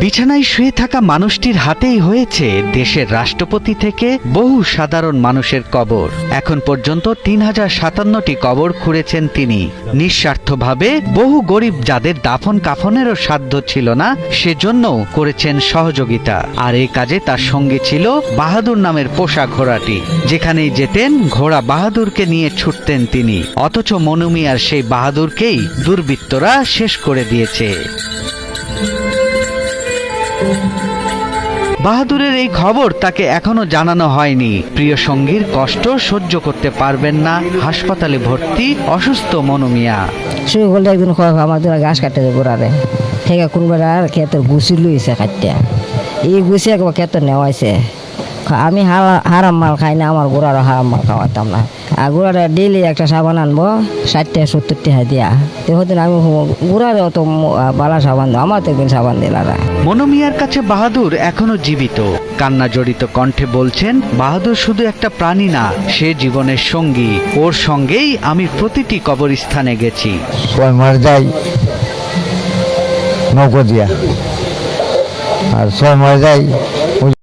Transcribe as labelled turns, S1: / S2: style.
S1: বিছানায় শুয়ে থাকা মানুষটির হাতেই হয়েছে দেশের রাষ্ট্রপতি থেকে বহু সাধারণ মানুষের কবর। এখন পর্যন্ত ৩০৫৭টি কবর খুঁড়েছেন তিনি। নিঃস্বার্থভাবে বহু গরিব যাদের দাফন কাফনেরও সাধ্য ছিল না, সেজন্যও করেছেন সহযোগিতা। আর এই কাজে তার সঙ্গে ছিল বাহাদুর নামের পোষা ঘোড়াটি। যেখানেই যেতেন ঘোড়া বাহাদুরকে নিয়ে ছুটতেন তিনি। অথচ মনু মিয়ার সেই বাহাদুরকেই দুর্বৃত্তরা শেষ করে দিয়েছে। বাহাদুরের এই খবর তাকে এখনো জানানো হয়নি। প্রিয় সঙ্গীর কষ্ট সহ্য করতে পারবেন না, হাসপাতালে ভর্তি অসুস্থ মনু মিয়া।
S2: শুয়ে বলতে একদিন আমাদের ঘাস কাটতে ঘোরারে থেকে কোনবার আর ক্ষেতের গুছি লইছে কাটতে, এই গুছি একবার ক্ষেত্রে নেওয়াইছে। আমি হারাম মাল খাই না, আমার গোড়ারও হারাম মাল খাওয়াতাম না। আর গোড়াটা ডেইলি একটা সাবান আনবো 60-70 টাকা দিয়া। তো হতেন আমি গোড়ারও তো বালা সাবান দেবো, আমার তো একদিন সাবান দিলারা।
S1: মনু মিয়ার কাছে বাহাদুর এখনো জীবিত। কান্না জড়িত কণ্ঠে বলছেন, বাহাদুর শুধু একটা প্রাণী না, সে জীবনের সঙ্গী। ওর সঙ্গেই আমি প্রতিটি কবরস্থানে গেছি।
S3: মার যাই নৌকো দিয়া, আর 6 মাস যাই